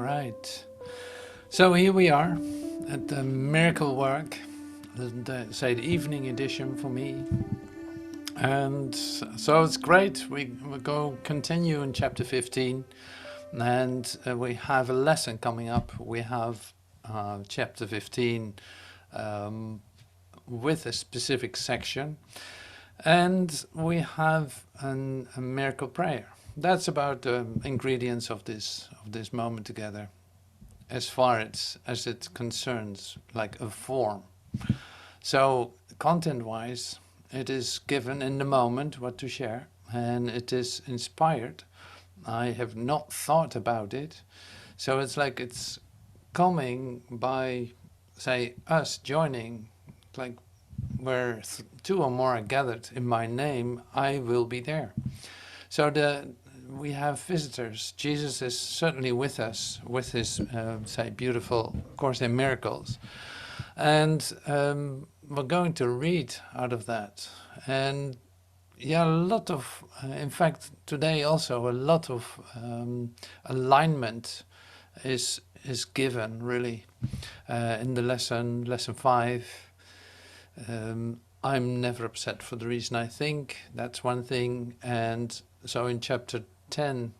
right. So here we are at the miracle work, say the evening edition for me. And so it's great. We go continue in chapter 15, and we have a lesson coming up. We have chapter 15 um, with a specific section, and we have a miracle prayer. That's about the ingredients of this moment together, as far as it concerns like a form. So content-wise, it is given in the moment what to share, and it is inspired. I have not thought about it, so it's like it's coming by, say, us joining, like where two or more are gathered in my name, I will be there. So we have visitors. Jesus is certainly with us with his, say, beautiful, of course, they're miracles. And we're going to read out of that. And yeah, a lot of, in fact, today also a lot of alignment is given really in the lesson 5. I'm never upset for the reason I think. That's one thing. And so in chapter 10,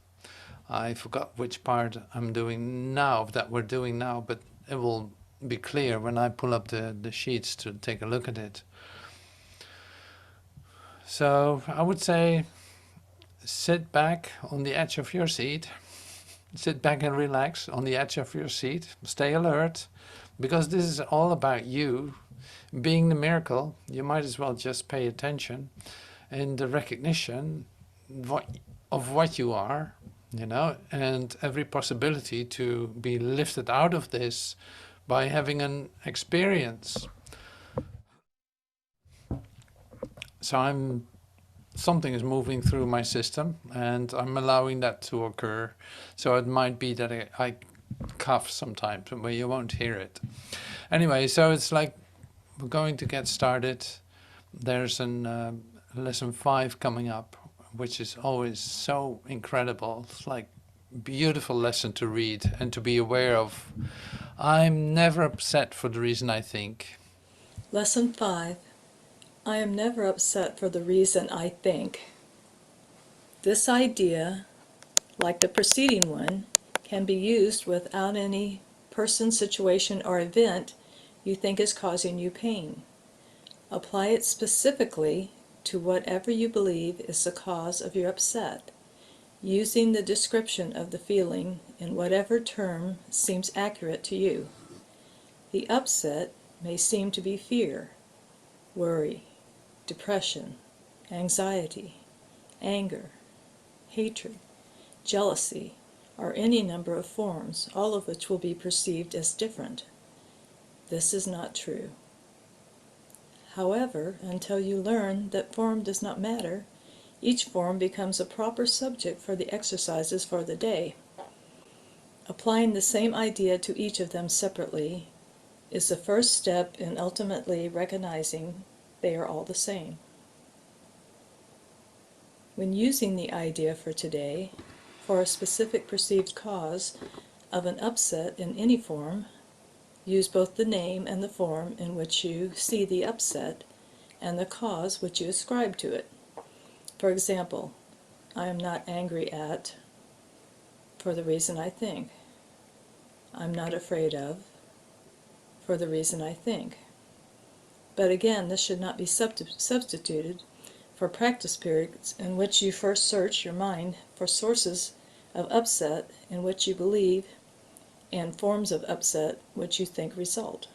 I forgot which part I'm doing now, that we're doing now, but it will be clear when I pull up the sheets to take a look at it. So I would say sit back on the edge of your seat. Sit back and relax on the edge of your seat. Stay alert, because this is all about you. Being the miracle, you might as well just pay attention in the recognition of what you are, you know, and every possibility to be lifted out of this by having an experience. So something is moving through my system and I'm allowing that to occur. So it might be that I cough sometimes, but you won't hear it. Anyway, so it's like we're going to get started. There's an lesson 5 coming up, which is always so incredible. It's like a beautiful lesson to read and to be aware of. I'm never upset for the reason I think. Lesson 5. I am never upset for the reason I think. This idea, like the preceding one, can be used without any person, situation, or event you think is causing you pain. Apply it specifically to whatever you believe is the cause of your upset, using the description of the feeling in whatever term seems accurate to you. The upset may seem to be fear, worry, depression, anxiety, anger, hatred, jealousy, or any number of forms, all of which will be perceived as different. This is not true. However, until you learn that form does not matter, each form becomes a proper subject for the exercises for the day. Applying the same idea to each of them separately is the first step in ultimately recognizing they are all the same. When using the idea for today for a specific perceived cause of an upset in any form, use both the name and the form in which you see the upset and the cause which you ascribe to it. For example, I am not angry at, for the reason I think. I'm not afraid of, for the reason I think. But again, this should not be substituted for practice periods in which you first search your mind for sources of upset in which you believe and forms of upset which you think result.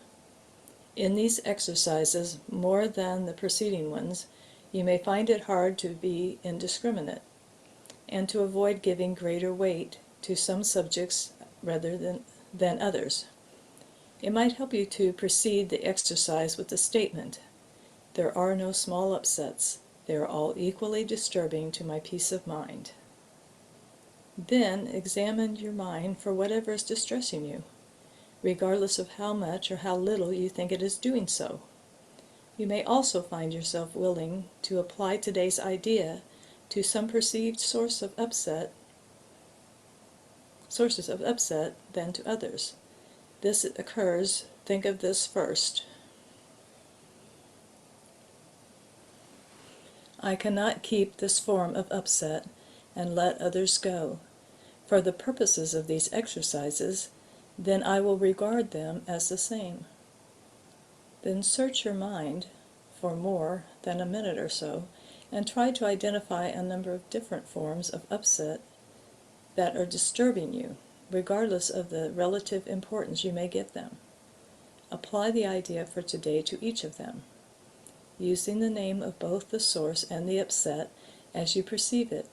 In these exercises, more than the preceding ones, you may find it hard to be indiscriminate and to avoid giving greater weight to some subjects rather than others. It might help you to precede the exercise with the statement, "There are no small upsets. They are all equally disturbing to my peace of mind." Then examine your mind for whatever is distressing you, regardless of how much or how little you think it is doing so. You may also find yourself willing to apply today's idea to some perceived source of upset sources of upset than to others. This occurs, think of this first. I cannot keep this form of upset and let others go. For the purposes of these exercises, then I will regard them as the same. Then search your mind for more than a minute or so, and try to identify a number of different forms of upset that are disturbing you, regardless of the relative importance you may give them. Apply the idea for today to each of them, using the name of both the source and the upset as you perceive it,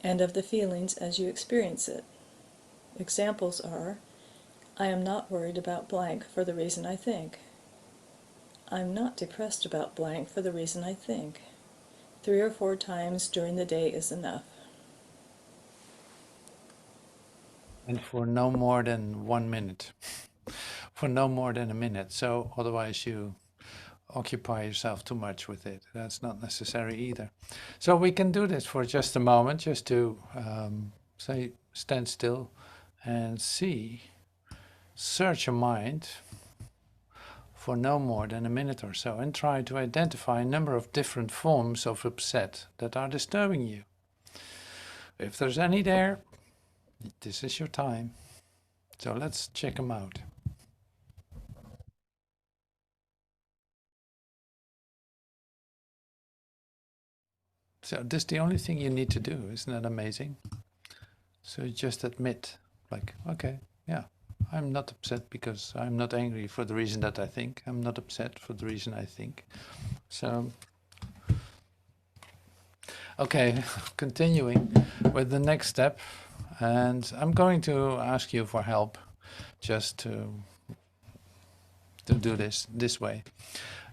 and of the feelings as you experience it. Examples are, I am not worried about blank for the reason I think. I'm not depressed about blank for the reason I think. 3 or 4 times during the day is enough. And for no more than 1 minute. For no more than a minute. So otherwise you occupy yourself too much with it. That's not necessary either. So we can do this for just a moment, just to say, stand still and see, search your mind for no more than a minute or so and try to identify a number of different forms of upset that are disturbing you. If there's any there, this is your time. So let's check them out. So this is the only thing you need to do. Isn't that amazing? So you just admit, like, okay, yeah, I'm not upset because I'm not angry for the reason that I think. I'm not upset for the reason I think. So, okay, continuing with the next step. And I'm going to ask you for help just to do this way.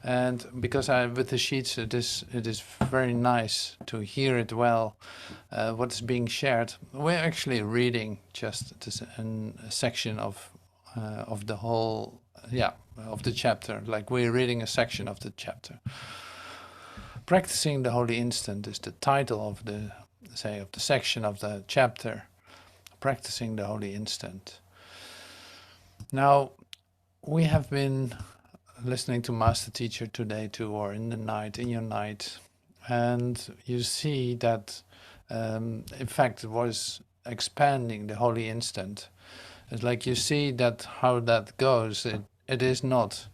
And because with the sheets it is very nice to hear it well, what's being shared. We're actually reading just a section of the whole, of the chapter. Like we're reading a section of the chapter. Practicing the Holy Instant is the title of the section of the chapter. Practicing the Holy Instant. Now, we have been listening to Master Teacher today too, or in your night, and you see that in fact it was expanding the Holy Instant. It's like you see that how that goes. It is not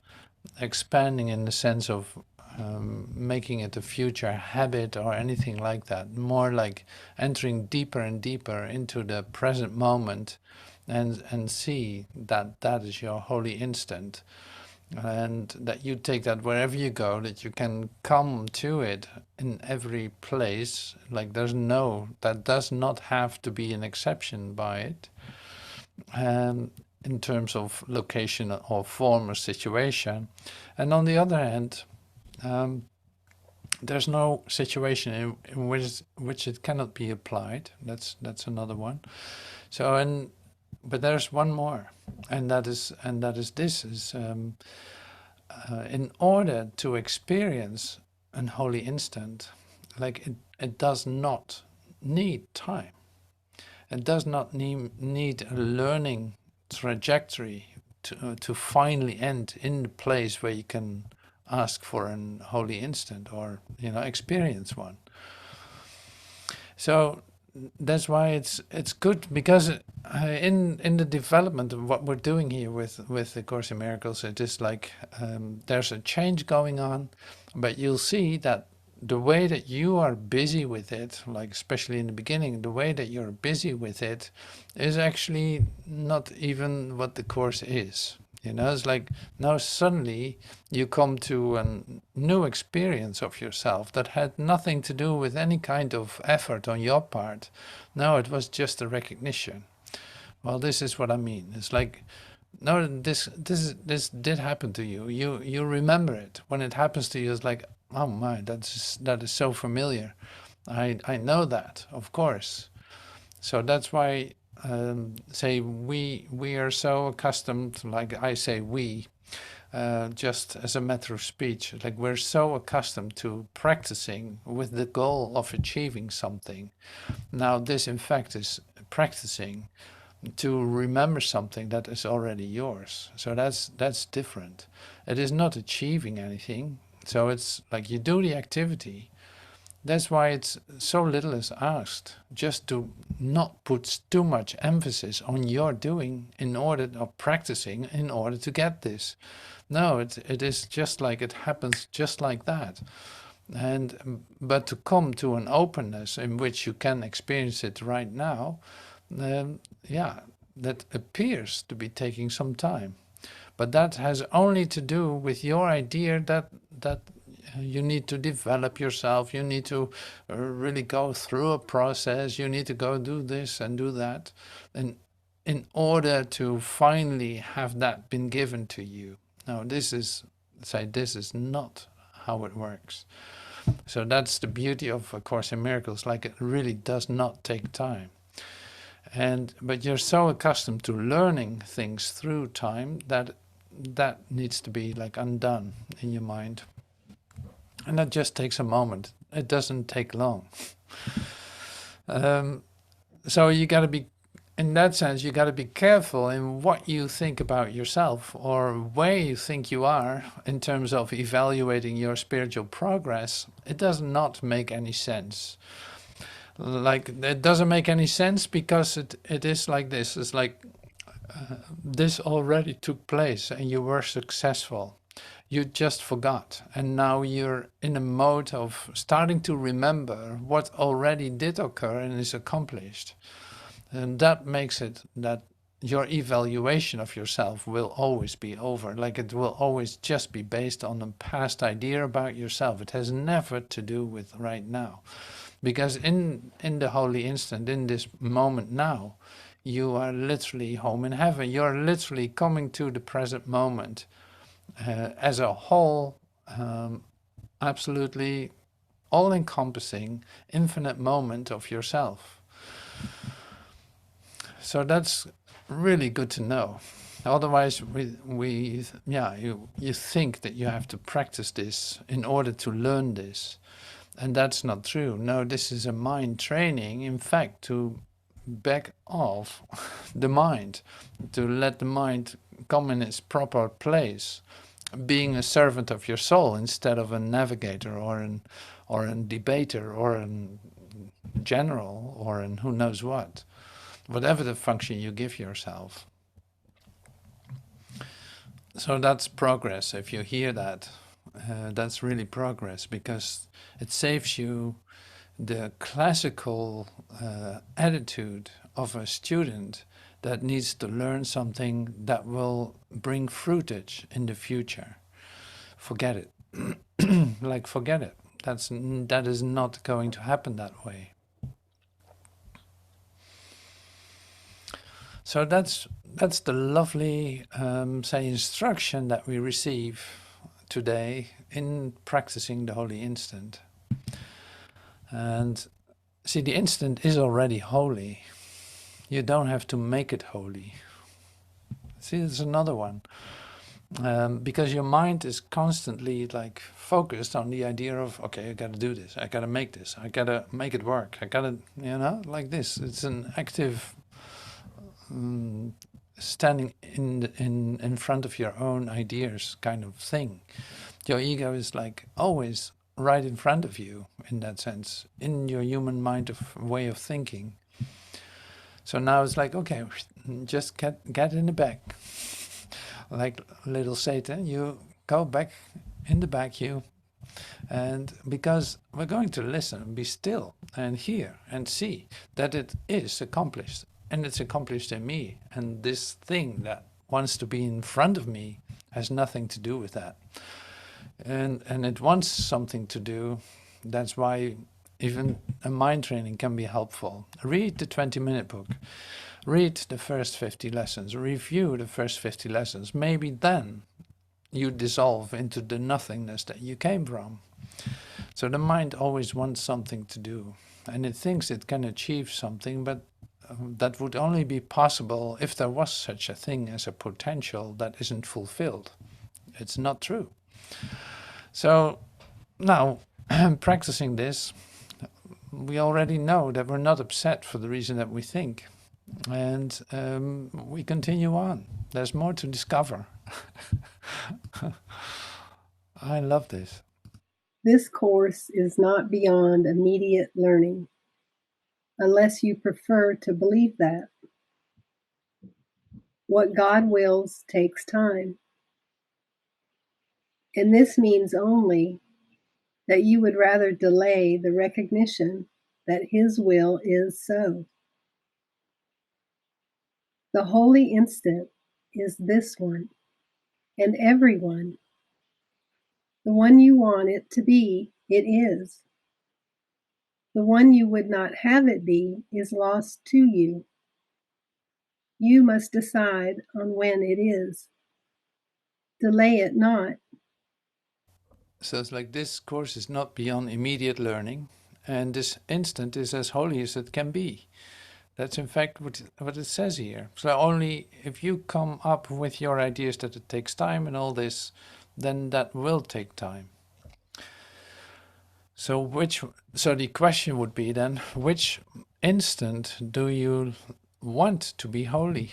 expanding in the sense of making it a future habit or anything like that. More like entering deeper and deeper into the present moment, and see that that is your Holy Instant. And that you take that wherever you go, that you can come to it in every place. Like that does not have to be an exception by it, in terms of location or form or situation. And on the other hand, there's no situation in which it cannot be applied. That's another one. So but there's one more, and that is this is. In order to experience an holy instant, like it does not need time. It does not need a learning trajectory to finally end in the place where you can ask for an holy instant or experience one. So that's why it's good, because in the development of what we're doing here with the Course in Miracles, it is like there's a change going on, but you'll see that the way that you are busy with it, like especially in the beginning, the way that you're busy with it is actually not even what the Course is. It's like now suddenly you come to a new experience of yourself that had nothing to do with any kind of effort on your part. No, it was just a recognition. Well, this is what I mean. It's like, no, this did happen to you. You remember it. When it happens to you, it's like, oh my, that is so familiar. I know that, of course. So that's why say we are so accustomed, like I say we, just as a matter of speech, like we're so accustomed to practicing with the goal of achieving something. Now this in fact is practicing to remember something that is already yours. So that's different. It is not achieving anything. So it's like you do the activity. That's why it's so little is asked. Just to not put too much emphasis on your doing in order of practicing in order to get this. No, it is just like it happens just like that. And but to come to an openness in which you can experience it right now, yeah, that appears to be taking some time. But that has only to do with your idea that you need to develop yourself, you need to really go through a process, you need to go do this and do that, and in order to finally have that been given to you. Now, this is not how it works. So that's the beauty of A Course in Miracles. Like, it really does not take time. But you're so accustomed to learning things through time that that needs to be like undone in your mind. And that just takes a moment. It doesn't take long. So you got to be, in that sense, you got to be careful in what you think about yourself or where you think you are in terms of evaluating your spiritual progress. It does not make any sense. Like, it doesn't make any sense because it is like this. It's like this already took place and you were successful. You just forgot. And now you're in a mode of starting to remember what already did occur and is accomplished. And that makes it that your evaluation of yourself will always be over. Like, it will always just be based on a past idea about yourself. It has never to do with right now. Because in the holy instant, in this moment now, you are literally home in heaven. You're literally coming to the present moment as a whole, absolutely all-encompassing, infinite moment of yourself. So that's really good to know. Otherwise, you think that you have to practice this in order to learn this. And that's not true. No, this is a mind training, in fact, to back off the mind, to let the mind come in its proper place, being a servant of your soul instead of a navigator or a debater or a general or an who knows what, whatever the function you give yourself. So that's progress. If you hear that, that's really progress, because it saves you the classical attitude of a student that needs to learn something that will bring fruitage in the future. Forget it. Like, forget it. That is not going to happen that way. So that's the lovely, say, instruction that we receive today in practicing the holy instant. And see, the instant is already holy. You don't have to make it holy. See, there's another one. Because your mind is constantly like focused on the idea of, okay, I gotta do this, I gotta make this, I gotta make it work, I gotta, like this. It's an active standing in front of your own ideas kind of thing. Your ego is like always right in front of you in that sense, in your human mind of way of thinking. So now it's like, okay, just get in the back. Like little Satan, you go back in the back, you. And because we're going to listen, be still and hear and see that it is accomplished. And it's accomplished in me. And this thing that wants to be in front of me has nothing to do with that. And it wants something to do. That's why even a mind training can be helpful. Read the 20-minute book. Read the first 50 lessons. Review the first 50 lessons. Maybe then you dissolve into the nothingness that you came from. So the mind always wants something to do. And it thinks it can achieve something, but that would only be possible if there was such a thing as a potential that isn't fulfilled. It's not true. So now, practicing this, we already know that we're not upset for the reason that we think. and we continue on. There's more to discover. I love this. This course is not beyond immediate learning, unless you prefer to believe that. What God wills takes time. And this means only that you would rather delay the recognition that His will is so. The holy instant is this one, and every one. The one you want it to be, it is. The one you would not have it be is lost to you. You must decide on when it is. Delay it not. So it's like this course is not beyond immediate learning, and this instant is as holy as it can be. That's in fact what it says here. So only if you come up with your ideas that it takes time and all this, then that will take time. So the question would be then, which instant do you want to be holy?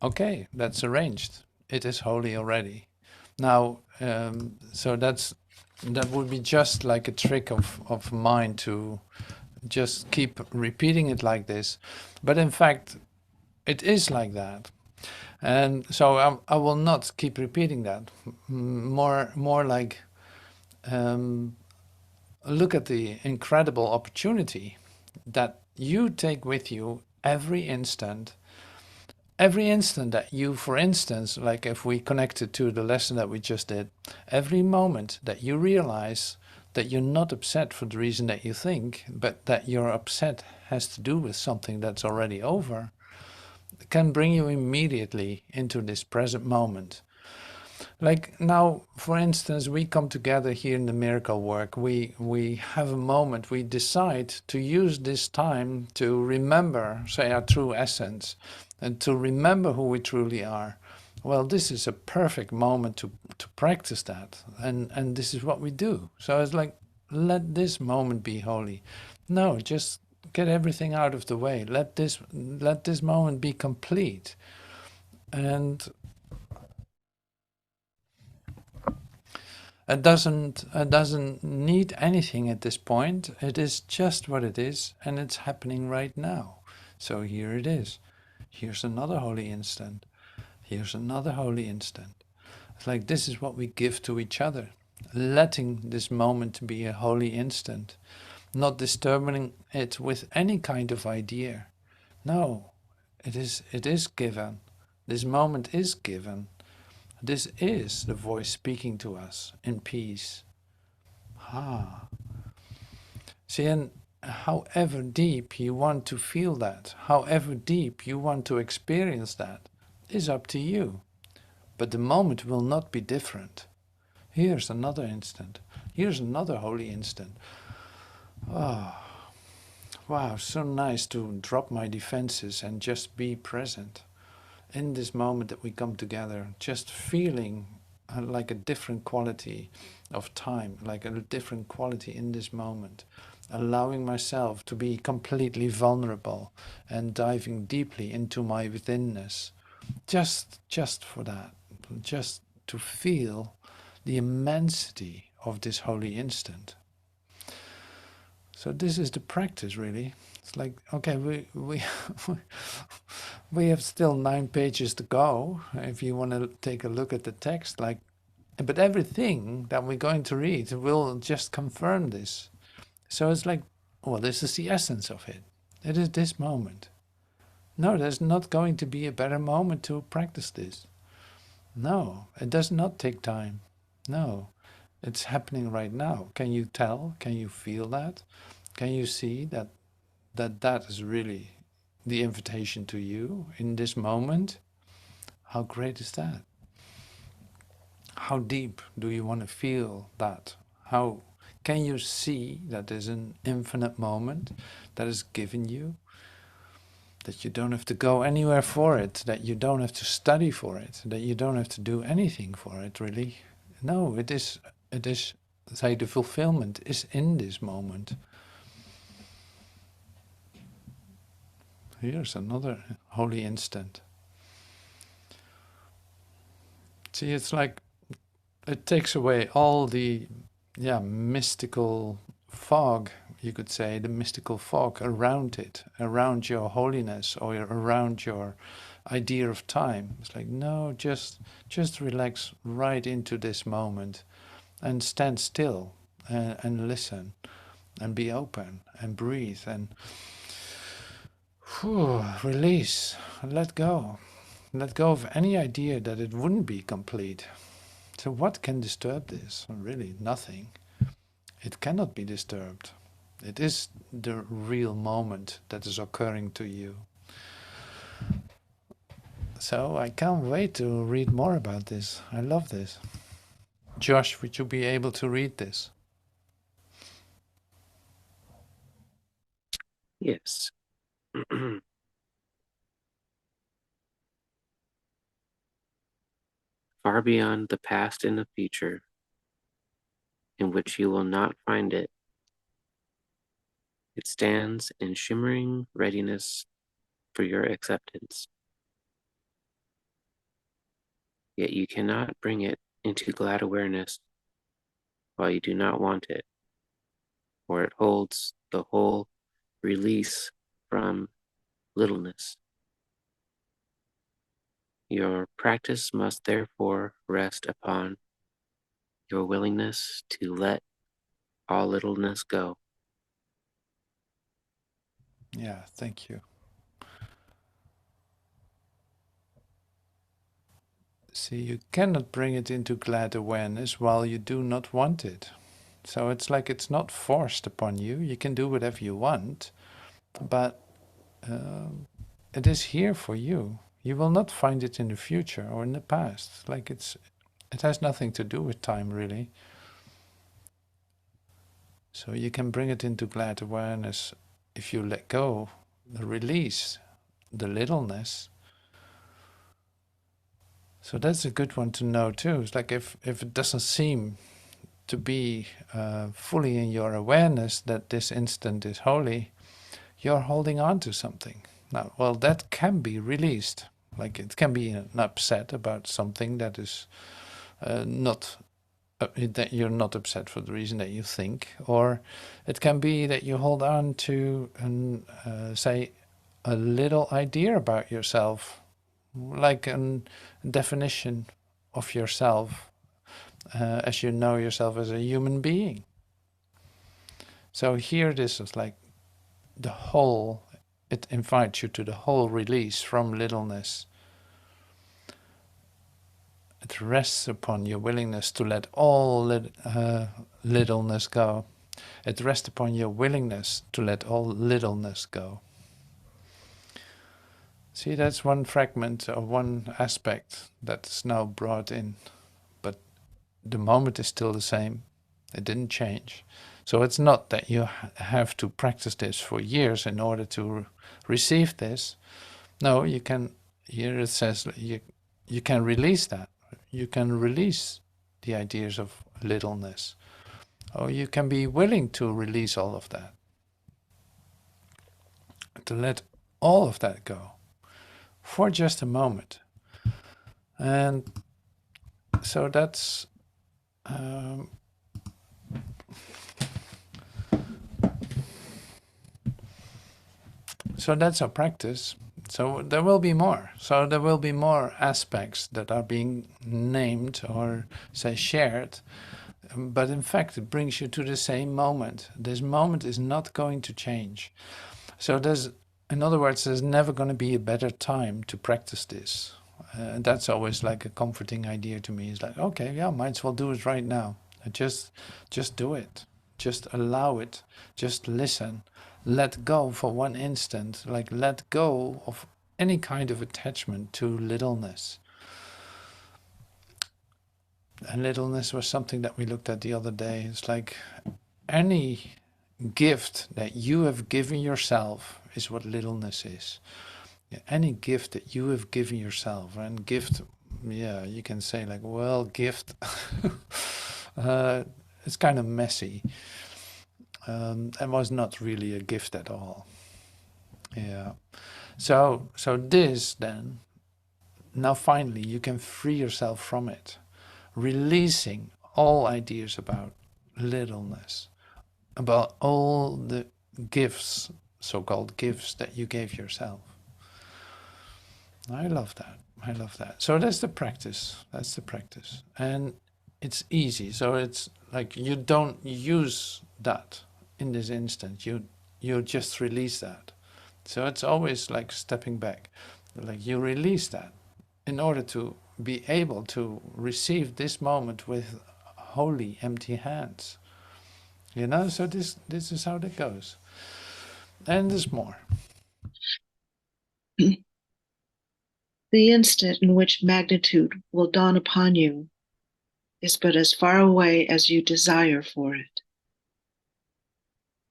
Okay, that's arranged. It is holy already. Now, so that would be just like a trick of mine to just keep repeating it like this. But in fact, it is like that. And so I will not keep repeating that. More like look at the incredible opportunity that you take with you every instant. Every instant that you, for instance, like if we connect it to the lesson that we just did, every moment that you realize that you're not upset for the reason that you think, but that your upset has to do with something that's already over, can bring you immediately into this present moment. Like now, for instance, we come together here in the miracle work. We have a moment. We decide to use this time to remember, say, our true essence, and to remember who we truly are. Well, this is a perfect moment to practice that, and this is what we do. So it's like, let this moment be holy. No, just get everything out of the way. Let this moment be complete, and it doesn't need anything at this point. It is just what it is, and it's happening right now. So here it is. Here's another holy instant. Here's another holy instant. It's like this is what we give to each other, letting this moment be a holy instant, not disturbing it with any kind of idea. No, it is given. This moment is given. This is the voice speaking to us in peace. Ah. See, and however deep you want to feel that, however deep you want to experience that, is up to you. But the moment will not be different. Here's another instant. Here's another holy instant. Oh, wow, so nice to drop my defenses and just be present. In this moment that we come together, just feeling like a different quality of time, like a different quality in this moment, allowing myself to be completely vulnerable and diving deeply into my withinness, just for that, just to feel the immensity of this holy instant. So this is the practice, really. It's like, okay, we we have still 9 pages to go. If you want to take a look at the text, like, but everything that we're going to read will just confirm this. So it's like, well, this is the essence of it. It is this moment. No, there's not going to be a better moment to practice this. No, it does not take time. No, it's happening right now. Can you tell? Can you feel that? Can you see that is really the invitation to you in this moment? How great is that? How deep do you want to feel that? How can you see that there's an infinite moment that is given you? That you don't have to go anywhere for it, that you don't have to study for it, that you don't have to do anything for it, really. No, it is, say, the fulfillment is in this moment. here's another holy instant. See, it's like it takes away all the mystical fog, you could say, the mystical fog around it, around your holiness or around your idea of time. It's like, no, just relax right into this moment and stand still and listen and be open and breathe and release, let go. Let go of any idea that it wouldn't be complete. So what can disturb this? Really, nothing. It cannot be disturbed. It is the real moment that is occurring to you. So I can't wait to read more about this. I love this. Josh, would you be able to read this? Yes. Far beyond the past and the future, in which you will not find it, it stands in shimmering readiness for your acceptance. Yet you cannot bring it into glad awareness while you do not want it, for it holds the whole release from littleness. Your practice must therefore rest upon your willingness to let all littleness go. Yeah, thank you. See, you cannot bring it into glad awareness while you do not want it. So it's like it's not forced upon you. You can do whatever you want, but it is here for you. You will not find it in the future or in the past. Like it has nothing to do with time, really. So you can bring it into glad awareness if you let go, the release, the littleness. So that's a good one to know too. It's like if it doesn't seem to be fully in your awareness that this instant is holy, you're holding on to something. Now, well, that can be released. Like it can be an upset about something that is not that you're not upset for the reason that you think, or it can be that you hold on to and say a little idea about yourself, like a definition of yourself as you know yourself as a human being. So here this is like the whole, it invites you to the whole release from littleness. It rests upon your willingness to let all littleness go. It rests upon your willingness to let all littleness go. See, that's one fragment or one aspect that's now brought in. But the moment is still the same. It didn't change. So it's not that you have to practice this for years in order to receive this. No, you can, here it says you can release that. You can release the ideas of littleness. Or you can be willing to release all of that. To let all of that go for just a moment. And so that's our practice. So there will be more. So there will be more aspects that are being named or say shared. But in fact, it brings you to the same moment. This moment is not going to change. So in other words, there's never going to be a better time to practice this. And that's always like a comforting idea to me. It's like, okay, yeah, might as well do it right now. Just do it. Just allow it. Just listen. Let go for one instant. Like let go of any kind of attachment to littleness. And littleness was something that we looked at the other day. It's like any gift that you have given yourself is what littleness is. Yeah, any gift that you have given yourself, and gift, yeah, you can say like, well, gift, it's kind of messy. It was not really a gift at all. Yeah. So this then, now finally you can free yourself from it, releasing all ideas about littleness, about all the gifts, so-called gifts that you gave yourself. I love that. I love that. So that's the practice. That's the practice. And it's easy. So it's like you don't use that in this instant. You just release that. So it's always like stepping back. Like you release that in order to be able to receive this moment with wholly empty hands. You know, so this is how that goes. And there's more. The instant in which magnitude will dawn upon you is but as far away as you desire for it.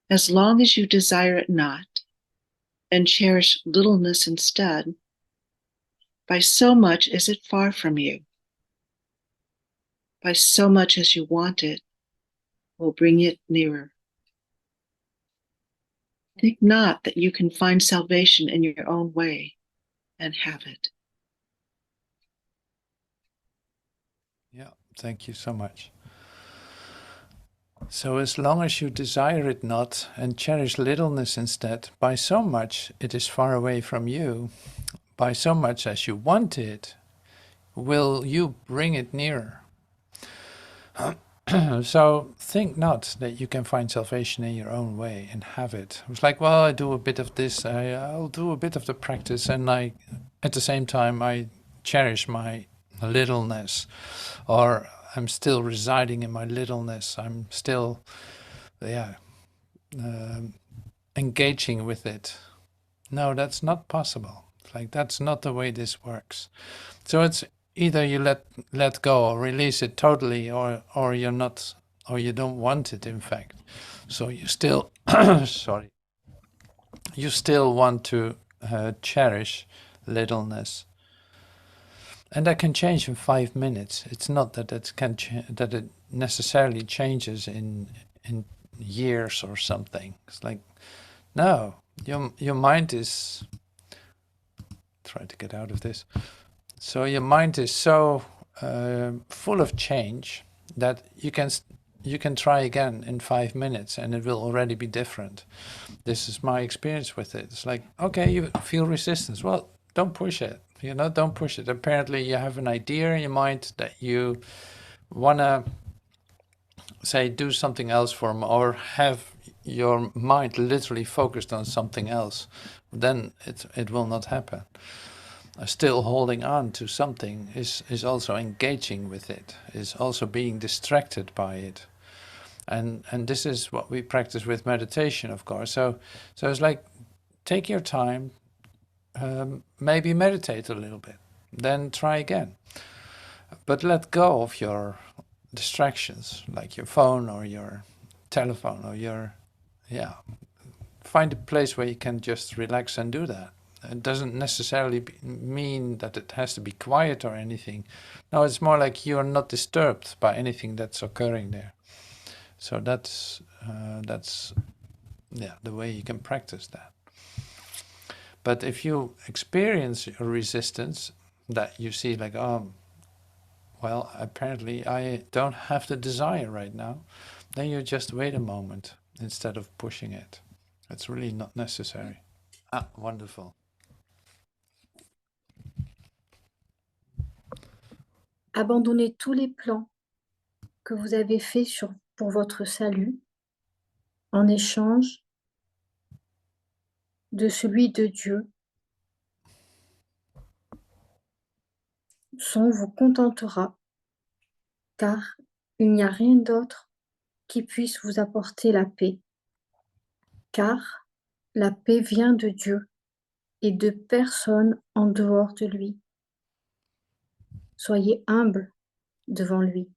As long as you desire it not, and cherish littleness instead, by so much is it far from you. By so much as you want it, will bring it nearer. Think not that you can find salvation in your own way and have it. Yeah, thank you so much. So as long as you desire it not and cherish littleness instead, by so much it is far away from you, by so much as you want it, will you bring it nearer. So think not that you can find salvation in your own way and have it. It's like, well, I do a bit of this, I'll do a bit of the practice, and at the same time, I cherish my littleness, or I'm still residing in my littleness. I'm still, engaging with it. No, that's not possible. Like that's not the way this works. So it's either you let go or release it totally, or you're not, or you don't want it. In fact, so you still, sorry, you still want to cherish littleness. And that can change in 5 minutes. It's not that that it necessarily changes in years or something. It's like, no, your mind is. Try to get out of this. So your mind is so full of change that you can try again in 5 minutes and it will already be different. This is my experience with it. It's like, okay, you feel resistance. Well, don't push it. You know, don't push it. Apparently, you have an idea in your mind that you wanna say do something else for them, or have your mind literally focused on something else. Then it will not happen. Still holding on to something is also engaging with it, is also being distracted by it. And this is what we practice with meditation, of course. So it's like, take your time, maybe meditate a little bit, then try again. But let go of your distractions, like your phone or your telephone or find a place where you can just relax and do that. It doesn't necessarily mean that it has to be quiet or anything. No, it's more like you're not disturbed by anything that's occurring there. So that's the way you can practice that. But if you experience a resistance that you see like, oh, well, apparently I don't have the desire right now, then you just wait a moment instead of pushing it. It's really not necessary. Ah, wonderful. Abandonnez tous les plans que vous avez faits pour votre salut en échange de celui de Dieu. Son vous contentera, car il n'y a rien d'autre qui puisse vous apporter la paix, car la paix vient de Dieu et de personne en dehors de lui. Soyez humble devant lui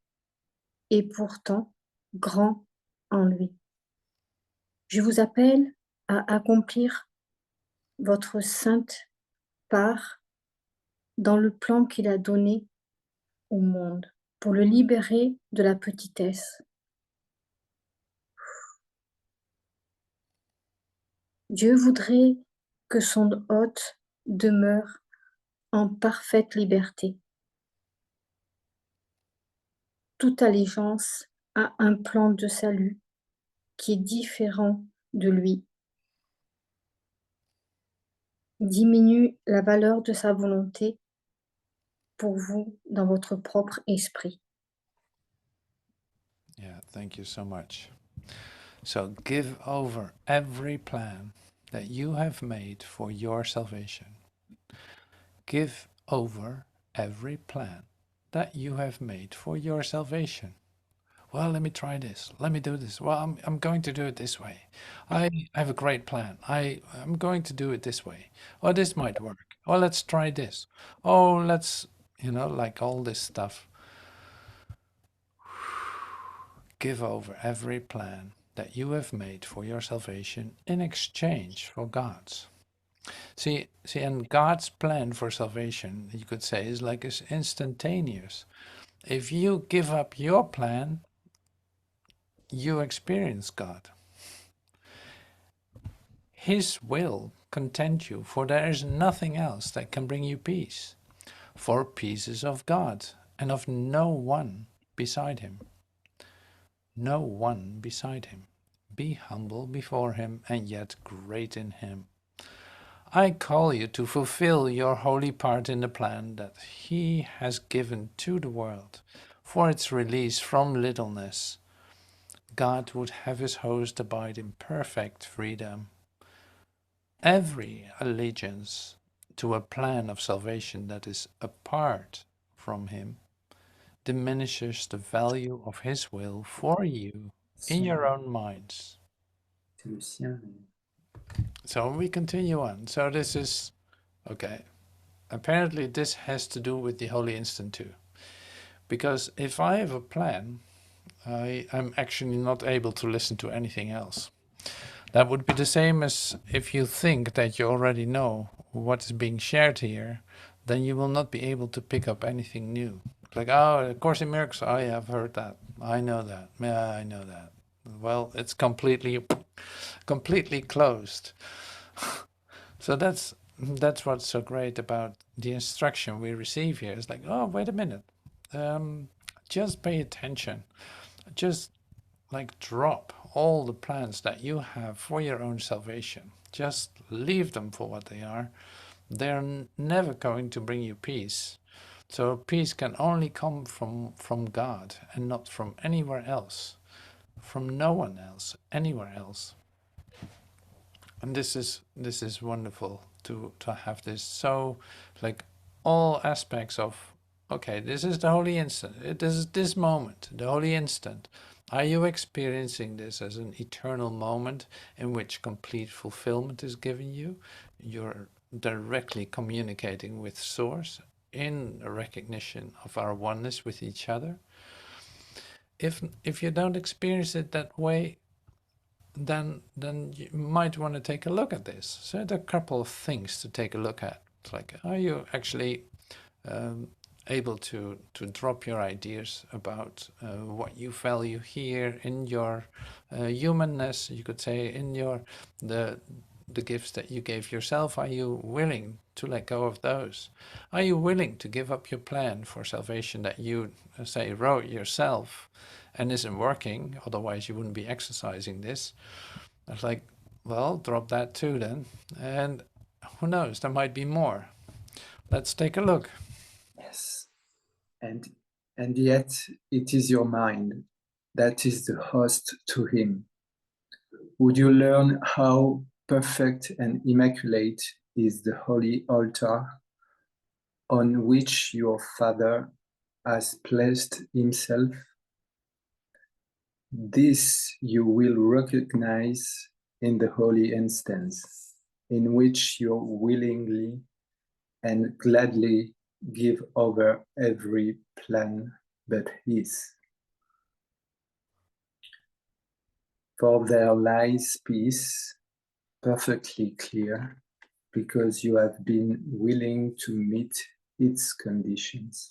et pourtant grand en lui. Je vous appelle à accomplir votre sainte part dans le plan qu'il a donné au monde pour le libérer de la petitesse. Dieu voudrait que son hôte demeure en parfaite liberté. Toute allégeance a un plan de salut qui est différent de lui, diminue la valeur de sa volonté pour vous dans votre propre esprit. Yeah, thank you so much. So give over every plan that you have made for your salvation. Give over every plan that you have made for your salvation. Well, let me try this. Let me do this. Well, I'm going to do it this way. I have a great plan. I'm going to do it this way. Oh, this might work. Oh, let's try this. Oh, let's, like all this stuff. Give over every plan that you have made for your salvation in exchange for God's. See, and God's plan for salvation, you could say, is like is instantaneous. If you give up your plan, you experience God. His will content you, for there is nothing else that can bring you peace. For peace is of God, and of no one beside him. No one beside him. Be humble before him, and yet great in him. I call you to fulfill your holy part in the plan that he has given to the world for its release from littleness. God would have his host abide in perfect freedom. Every allegiance to a plan of salvation that is apart from him diminishes the value of his will for you in your own minds. So we continue on. So this is, okay, apparently this has to do with the Holy Instant too. Because if I have a plan, I'm actually not able to listen to anything else. That would be the same as if you think that you already know what is being shared here, then you will not be able to pick up anything new. Like, oh, A Course in Miracles, I have heard that. I know that. Yeah, I know that. Well, it's completely closed. So that's what's so great about the instruction we receive here. It's like, oh, wait a minute. Just pay attention. Just like drop all the plans that you have for your own salvation. Just leave them for what they are. They're never going to bring you peace. So peace can only come from God and not from anywhere else, from no one else, anywhere else. And this is wonderful to have this. So like all aspects of, okay, this is the holy instant. This is this moment, the holy instant. Are you experiencing this as an eternal moment in which complete fulfillment is given you? You're directly communicating with Source in a recognition of our oneness with each other. If you don't experience it that way, then you might want to take a look at this. So there are a couple of things to take a look at. It's like, are you actually able to drop your ideas about what you value here in your humanness, you could say, in your the gifts that you gave yourself? Are you willing to let go of those? Are you willing to give up your plan for salvation that you say wrote yourself and isn't working? Otherwise you wouldn't be exercising this. It's like, well, drop that too then, and who knows, there might be more. Let's take a look. Yes. And yet it is your mind that is the host to him. Would you learn how perfect and immaculate is the holy altar on which your Father has placed himself? This you will recognize in the holy instance, in which you willingly and gladly give over every plan but his. For there lies peace, perfectly clear, because you have been willing to meet its conditions.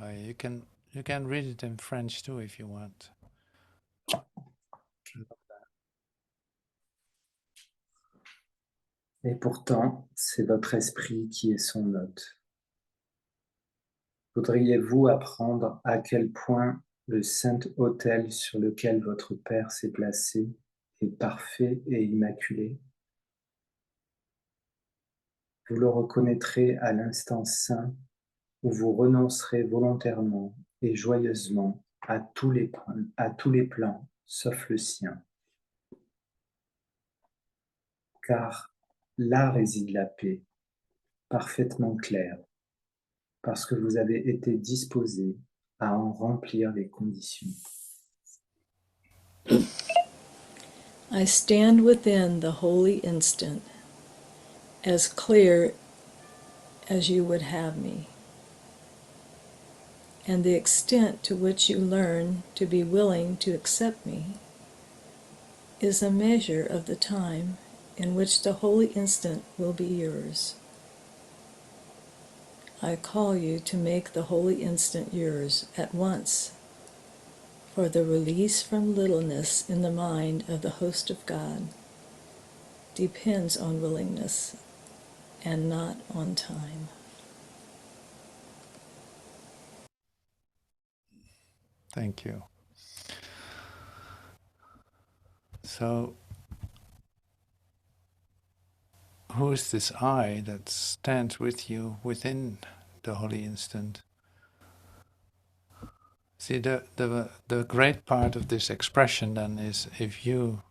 You can read it in French too if you want. Et pourtant, c'est votre esprit qui est son hôte. Voudriez-vous apprendre à quel point le saint autel sur lequel votre Père s'est placé est parfait et immaculé? Vous le reconnaîtrez à l'instant saint où vous renoncerez volontairement et joyeusement à tous les plans, sauf le sien. Car là réside la paix, parfaitement claire, parce que vous avez été disposé à en remplir les conditions. I stand within the holy instant, as clear as you would have me. And the extent to which you learn to be willing to accept me is a measure of the time in which the holy instant will be yours. I call you to make the holy instant yours at once, for the release from littleness in the mind of the host of God depends on willingness and not on time. Thank you. So, who is this I that stands with you within the holy instant? See, the great part of this expression then is if you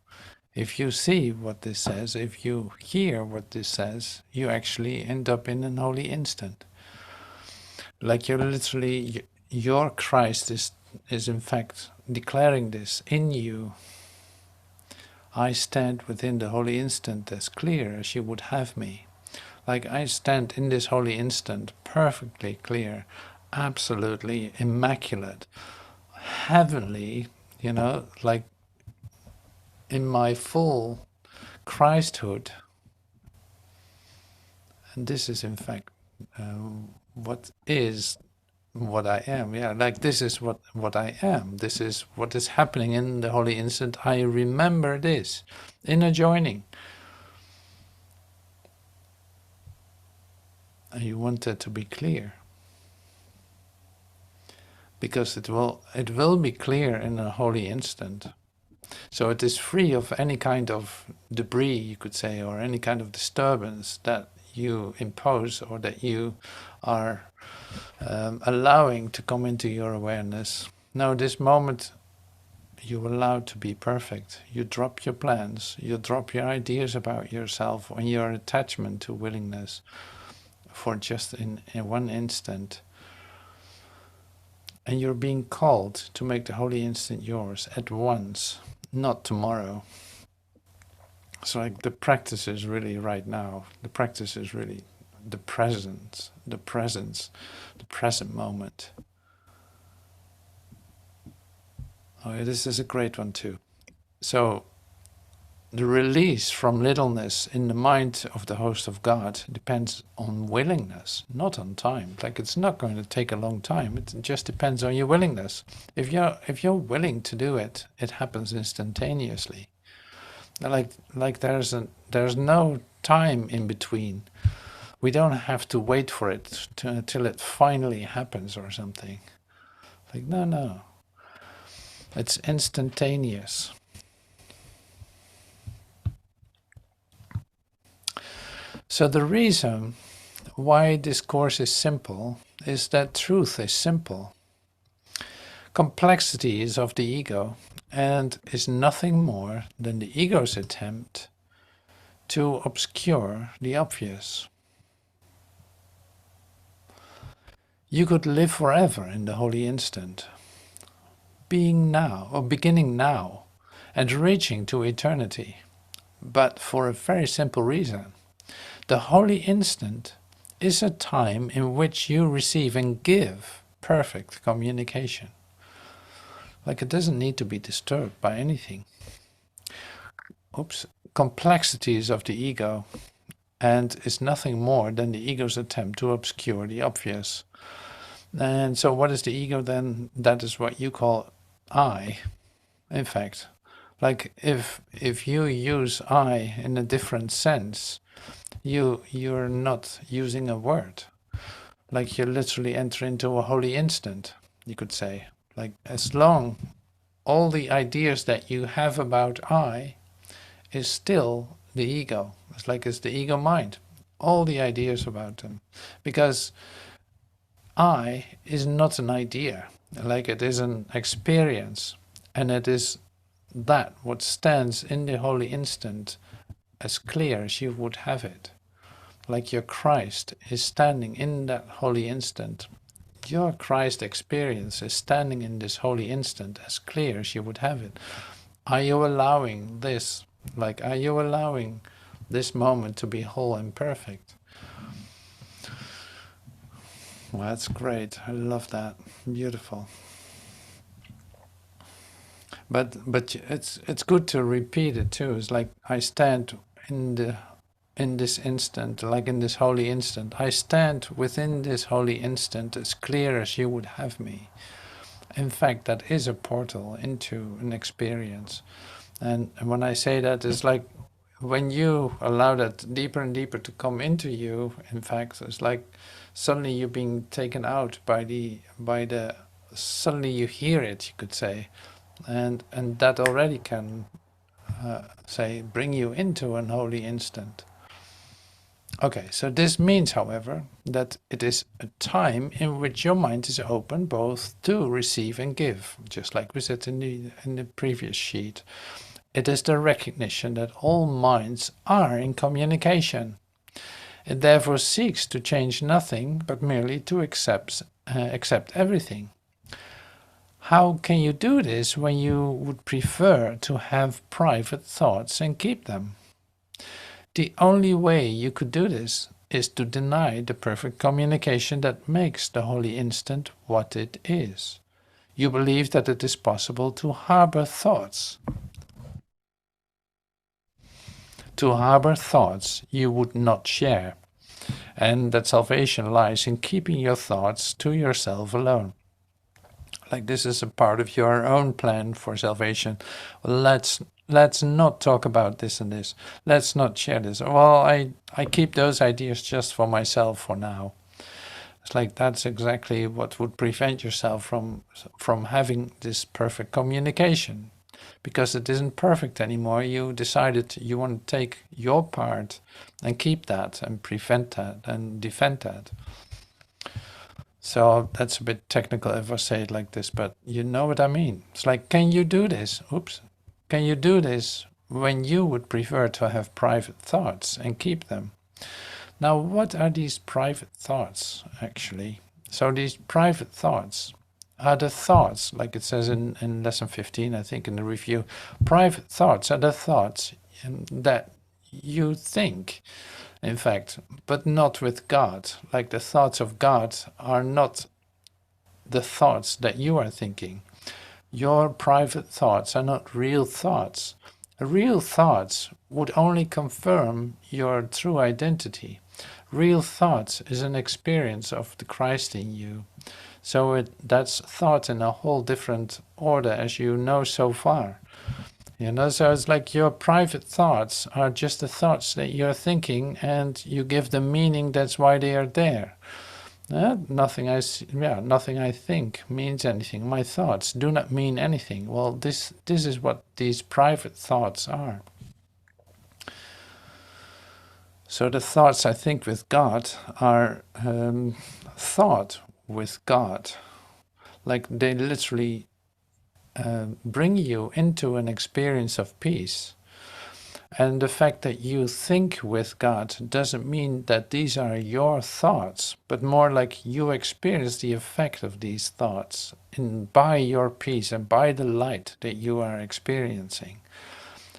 see what this says, if you hear what this says, you actually end up in an holy instant. Like you're literally, your Christ is in fact declaring this in you. I stand within the holy instant as clear as you would have me. Like I stand in this holy instant perfectly clear, absolutely immaculate, heavenly, like in my full Christhood. And this is in fact what I am. Yeah, like this is what I am. This is what is happening in the holy instant. I remember this in a joining. And you want that to be clear. Because it will be clear in a holy instant. So it is free of any kind of debris, you could say, or any kind of disturbance that you impose or that you are allowing to come into your awareness. No, this moment you allow to be perfect. You drop your plans, you drop your ideas about yourself and your attachment to willingness for just in one instant. And you're being called to make the holy instant yours at once, not tomorrow. So like the practice is really right now. The practice is really the presence, the present moment. Oh, yeah, this is a great one too. So the release from littleness in the mind of the host of God depends on willingness, not on time. Like it's not going to take a long time. It just depends on your willingness. If you're willing to do it, it happens instantaneously. Like there's no time in between. We don't have to wait for it till it finally happens or something. Like no. It's instantaneous. So the reason why this course is simple is that truth is simple. Complexity is of the ego and is nothing more than the ego's attempt to obscure the obvious. You could live forever in the holy instant, being now or beginning now and reaching to eternity, but for a very simple reason. The holy instant is a time in which you receive and give perfect communication. Like it doesn't need to be disturbed by anything. Complexities of the ego and is nothing more than the ego's attempt to obscure the obvious. And so what is the ego then? That is what you call I, in fact. Like if you use I in a different sense, you're not using a word. Like you literally enter into a holy instant, you could say. Like as long all the ideas that you have about I is still the ego. It's like it's the ego mind. All the ideas about them. Because I is not an idea. Like it is an experience. And it is that what stands in the holy instant as clear as you would have it. Like your Christ is standing in that holy instant. Your Christ experience is standing in this holy instant as clear as you would have it. Are you allowing this? Like, are you allowing this moment to be whole and perfect? Well, that's great. I love that. Beautiful. But it's good to repeat it too. It's like I stand in this instant, like in this holy instant. I stand within this holy instant as clear as you would have me. In fact, that is a portal into an experience. And when I say that, it's like when you allow that deeper and deeper to come into you, in fact, it's like suddenly you're being taken out by the suddenly you hear it, you could say. And that already can say bring you into an holy instant. Okay, so this means, however, that it is a time in which your mind is open both to receive and give, just like we said in the previous sheet. It is the recognition that all minds are in communication. It therefore seeks to change nothing, but merely to accept everything. How can you do this when you would prefer to have private thoughts and keep them? The only way you could do this is to deny the perfect communication that makes the holy instant what it is. You believe that it is possible to harbor thoughts. To harbor thoughts you would not share, and that salvation lies in keeping your thoughts to yourself alone. Like this is a part of your own plan for salvation. Let's not talk about this and this. Let's not share this. Well, I keep those ideas just for myself for now. It's like that's exactly what would prevent yourself from having this perfect communication. Because it isn't perfect anymore, you decided you want to take your part and keep that and prevent that and defend that. So that's a bit technical if I say it like this, but you know what I mean. It's like, can you do this? Oops. Can you do this when you would prefer to have private thoughts and keep them? Now, what are these private thoughts, actually? So these private thoughts are the thoughts, like it says in lesson 15, I think, in the review. Private thoughts are the thoughts that you think, in fact, but not with God. Like the thoughts of God are not the thoughts that you are thinking. Your private thoughts are not real thoughts. Real thoughts would only confirm your true identity. Real thoughts is an experience of the Christ in you. So that's thought in a whole different order as you know so far. You know, so it's like your private thoughts are just the thoughts that you're thinking and you give them meaning, that's why they are there. Nothing I think means anything. My thoughts do not mean anything. Well, this is what these private thoughts are. So the thoughts I think with God are thought with God. Like they literally bring you into an experience of peace. And the fact that you think with God doesn't mean that these are your thoughts, but more like you experience the effect of these thoughts by your peace and by the light that you are experiencing.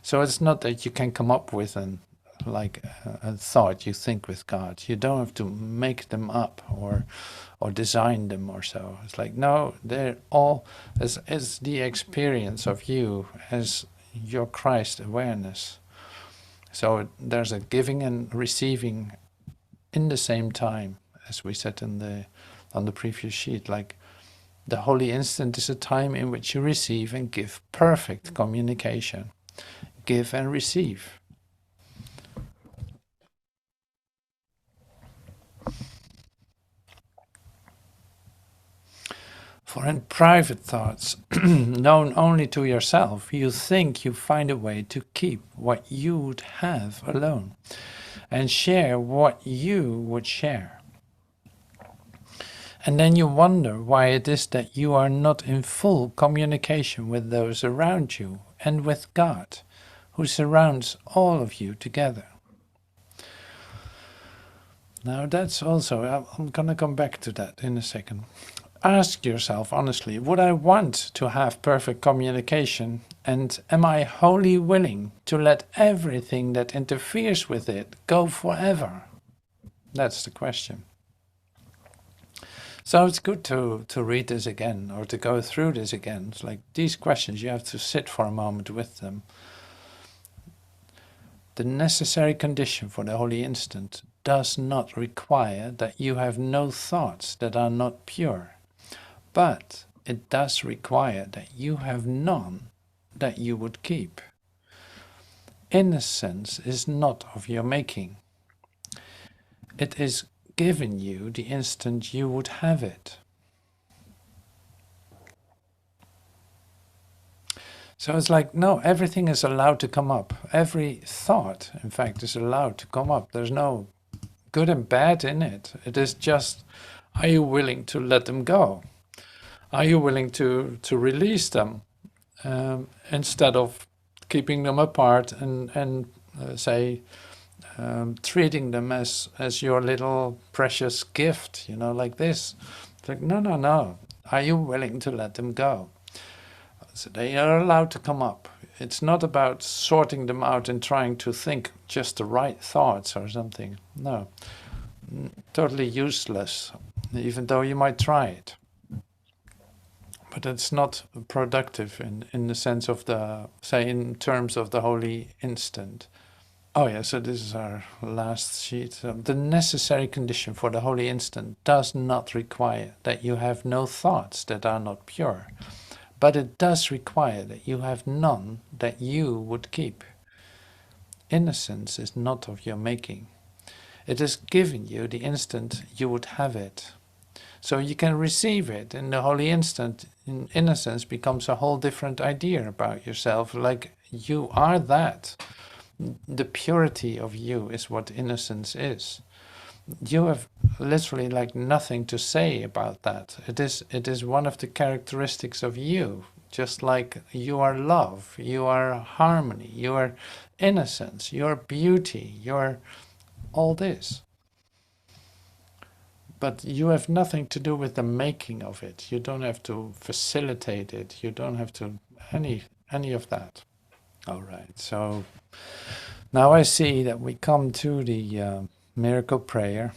So it's not that you can come up with a thought you think with God. You don't have to make them up or design them or so. It's like, no, they're all as the experience of you as your Christ awareness. So there's a giving and receiving in the same time, as we said on the previous sheet. Like the holy instant is a time in which you receive and give perfect communication. Give and receive. For in private thoughts, known only to yourself, you think you find a way to keep what you would have alone, and share what you would share. And then you wonder why it is that you are not in full communication with those around you and with God, who surrounds all of you together. Now that's also, I'm going to come back to that in a second. Ask yourself honestly, would I want to have perfect communication, and am I wholly willing to let everything that interferes with it go forever? That's the question. So it's good to read this again, or to go through this again. It's like these questions, you have to sit for a moment with them. The necessary condition for the holy instant does not require that you have no thoughts that are not pure, but it does require that you have none that you would keep. Innocence is not of your making. It is given you the instant you would have it. So it's like, no, everything is allowed to come up. Every thought, in fact, is allowed to come up. There's no good and bad in it. It is just, are you willing to let them go? Are you willing to release them instead of keeping them apart and say, treating them as your little precious gift, like this? It's like, no, no, no. Are you willing to let them go? So they are allowed to come up. It's not about sorting them out and trying to think just the right thoughts or something. No, totally useless, even though you might try it. But it's not productive in the sense of say in terms of the holy instant. Oh yeah, so this is our last sheet. The necessary condition for the holy instant does not require that you have no thoughts that are not pure, but it does require that you have none that you would keep. Innocence is not of your making. It is given you the instant you would have it. So you can receive it in the holy instant. In innocence becomes a whole different idea about yourself, like you are that. The purity of you is what innocence is. You have literally like nothing to say about that. It is one of the characteristics of you, just like you are love, you are harmony, you are innocence, you are beauty, you are all this. But you have nothing to do with the making of it. You don't have to facilitate it. You don't have to any of that. All right, so now I see that we come to the miracle prayer.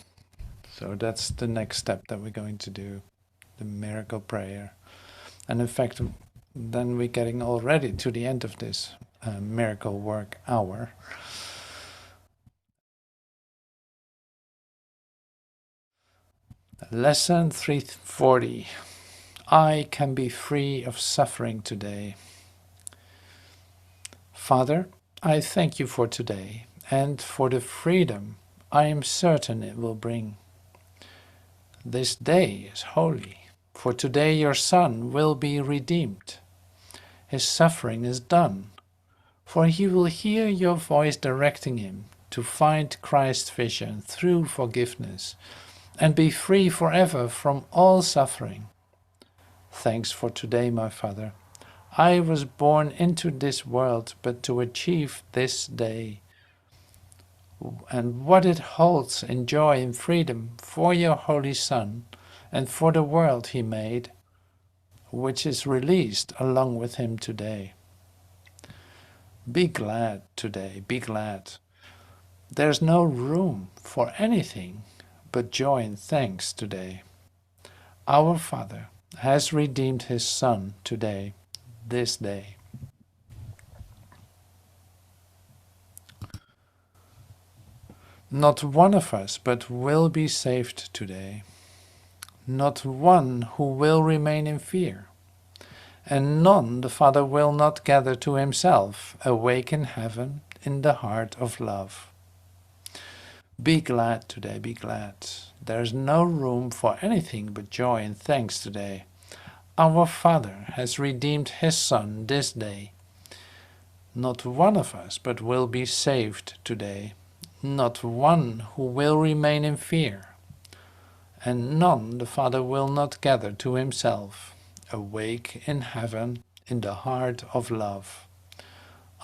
So that's the next step that we're going to do, the miracle prayer. And in fact, then we're getting already to the end of this miracle work hour. Lesson 340. I can be free of suffering today. Father, I thank you for today and for the freedom I am certain it will bring. This day is holy, for today your Son will be redeemed. His suffering is done, for he will hear your voice directing him to find Christ's vision through forgiveness and be free forever from all suffering. Thanks for today, my Father. I was born into this world but to achieve this day, and what it holds in joy and freedom for your Holy Son and for the world he made, which is released along with him today. Be glad today, be glad. There's no room for anything but joy and thanks today. Our Father has redeemed his Son today, this day. Not one of us but will be saved today. Not one who will remain in fear. And none the Father will not gather to himself, awake in heaven, in the heart of love. Be glad today, be glad. There is no room for anything but joy and thanks today. Our Father has redeemed his Son this day. Not one of us but will be saved today, not one who will remain in fear, and none the Father will not gather to himself, awake in heaven in the heart of love.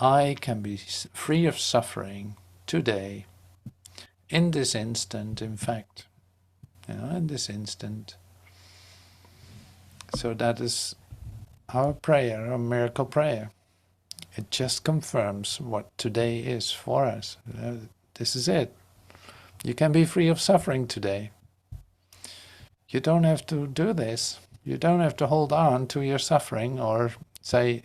I can be free of suffering today, in this instant, in fact, in this instant. So that is our prayer, our miracle prayer. It just confirms what today is for us. This is it. You can be free of suffering today. You don't have to do this. You don't have to hold on to your suffering or say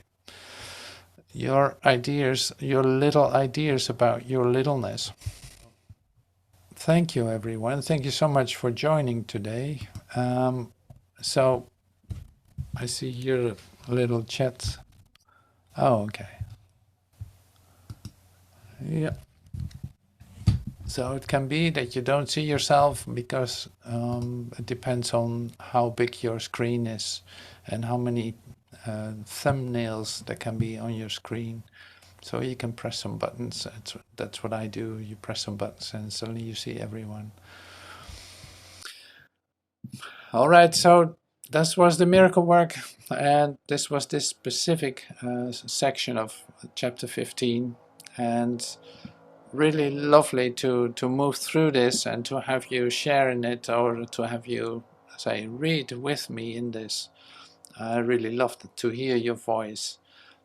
your ideas, your little ideas about your littleness. Thank you, everyone. Thank you so much for joining today. So I see your little chat. Oh, okay. Yeah. So it can be that you don't see yourself because it depends on how big your screen is and how many thumbnails there can be on your screen. So you can press some buttons. That's what I do. You press some buttons and suddenly you see everyone. All right, so this was the miracle work, and this was this specific section of chapter 15, and really lovely to move through this and to have you share in it, or to have you say read with me in this. I really loved to hear your voice.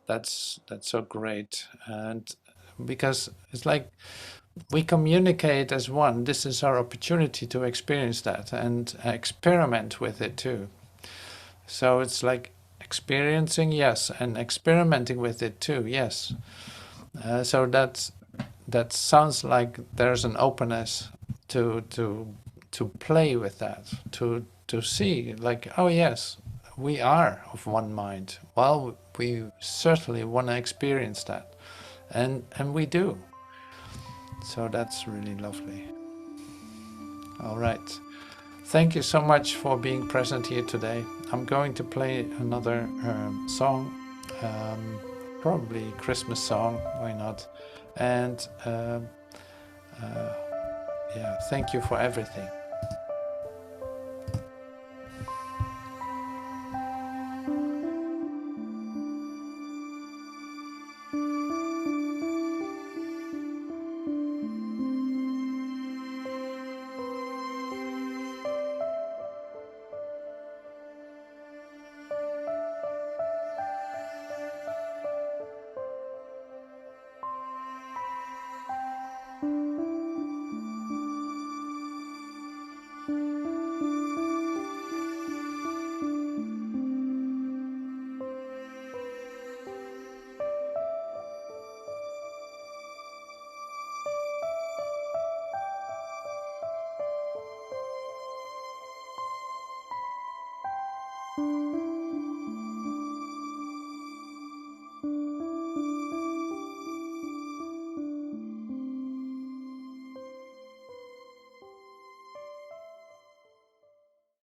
That's so great, and because it's like we communicate as one. This is our opportunity to experience that and experiment with it too. So it's like experiencing, yes, and experimenting with it too, yes. So that sounds like there's an openness to play with that, to see like, oh yes, we are of one mind. Well, we certainly want to experience that, and we do. So that's really lovely. All right. Thank you so much for being present here today. I'm going to play another song, probably Christmas song, why not? And yeah, thank you for everything.